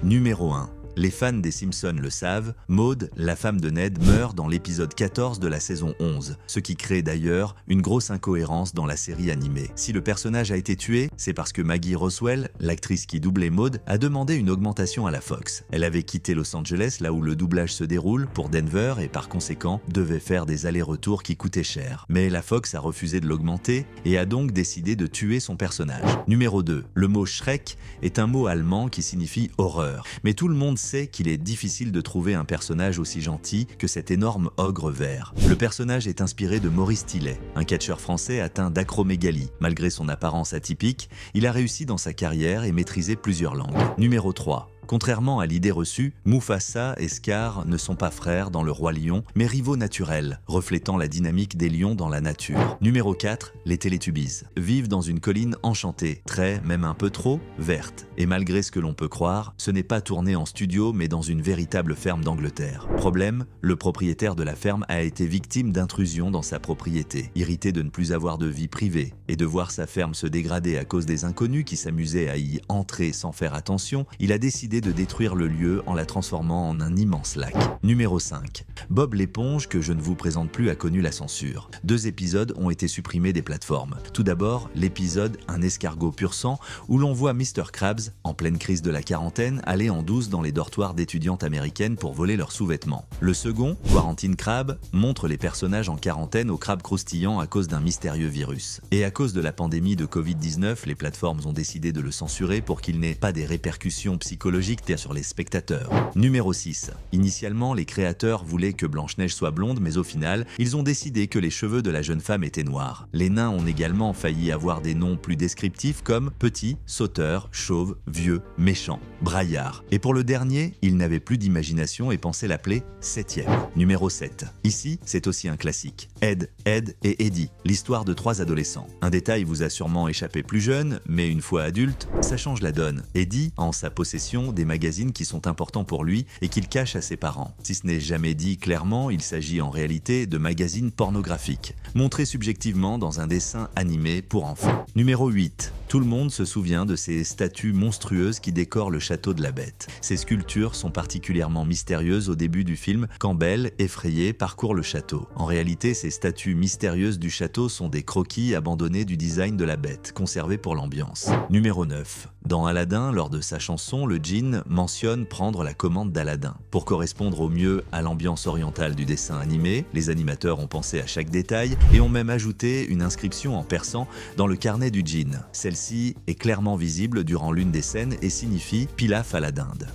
Numéro 1. Les fans des Simpsons le savent, Maude, la femme de Ned, meurt dans l'épisode 14 de la saison 11, ce qui crée d'ailleurs une grosse incohérence dans la série animée. Si le personnage a été tué, c'est parce que Maggie Roswell, l'actrice qui doublait Maude, a demandé une augmentation à la Fox. Elle avait quitté Los Angeles, là où le doublage se déroule, pour Denver et par conséquent devait faire des allers-retours qui coûtaient cher. Mais la Fox a refusé de l'augmenter et a donc décidé de tuer son personnage. Numéro 2. Le mot Shrek est un mot allemand qui signifie horreur, mais tout le monde sait qu'il est difficile de trouver un personnage aussi gentil que cet énorme ogre vert. Le personnage est inspiré de Maurice Tillet, un catcheur français atteint d'acromégalie. Malgré son apparence atypique, il a réussi dans sa carrière et maîtrisé plusieurs langues. Numéro 3. Contrairement à l'idée reçue, Mufasa et Scar ne sont pas frères dans Le Roi Lion, mais rivaux naturels, reflétant la dynamique des lions dans la nature. Numéro 4. Les Télétubbies vivent dans une colline enchantée, très, même un peu trop, verte. Et malgré ce que l'on peut croire, ce n'est pas tourné en studio, mais dans une véritable ferme d'Angleterre. Problème, le propriétaire de la ferme a été victime d'intrusion dans sa propriété. Irrité de ne plus avoir de vie privée et de voir sa ferme se dégrader à cause des inconnus qui s'amusaient à y entrer sans faire attention, il a décidé de détruire le lieu en la transformant en un immense lac. Numéro 5. Bob l'éponge, que je ne vous présente plus, a connu la censure. 2 épisodes ont été supprimés des plateformes. Tout d'abord, l'épisode Un escargot pur sang, où l'on voit Mr. Krabs, en pleine crise de la quarantaine, aller en douce dans les dortoirs d'étudiantes américaines pour voler leurs sous-vêtements. Le second, Quarantine Crab, montre les personnages en quarantaine au crabe croustillant à cause d'un mystérieux virus. Et à cause de la pandémie de Covid-19, les plateformes ont décidé de le censurer pour qu'il n'ait pas des répercussions psychologiques sur les spectateurs. Numéro 6. Initialement, les créateurs voulaient que Blanche-Neige soit blonde, mais au final, ils ont décidé que les cheveux de la jeune femme étaient noirs. Les nains ont également failli avoir des noms plus descriptifs comme petit, sauteur, chauve, vieux, méchant, braillard. Et pour le dernier, ils n'avaient plus d'imagination et pensaient l'appeler 7e. Numéro 7. Ici, c'est aussi un classique. Ed et Eddie, l'histoire de 3 adolescents. Un détail vous a sûrement échappé plus jeune, mais une fois adulte, ça change la donne. Eddie a en sa possession des magazines qui sont importants pour lui et qu'il cache à ses parents. Si ce n'est jamais dit clairement, il s'agit en réalité de magazines pornographiques, montrés subjectivement dans un dessin animé pour enfants. Numéro 8. Tout le monde se souvient de ces statues monstrueuses qui décorent le château de la Bête. Ces sculptures sont particulièrement mystérieuses au début du film quand Belle, effrayée, parcourt le château. En réalité, ces statues mystérieuses du château sont des croquis abandonnés du design de la Bête, conservés pour l'ambiance. Numéro 9. Dans Aladdin, lors de sa chanson, le djinn mentionne prendre la commande d'Aladin. Pour correspondre au mieux à l'ambiance orientale du dessin animé, les animateurs ont pensé à chaque détail et ont même ajouté une inscription en persan dans le carnet du djinn. Celle-ci est clairement visible durant l'une des scènes et signifie pilaf à la dinde.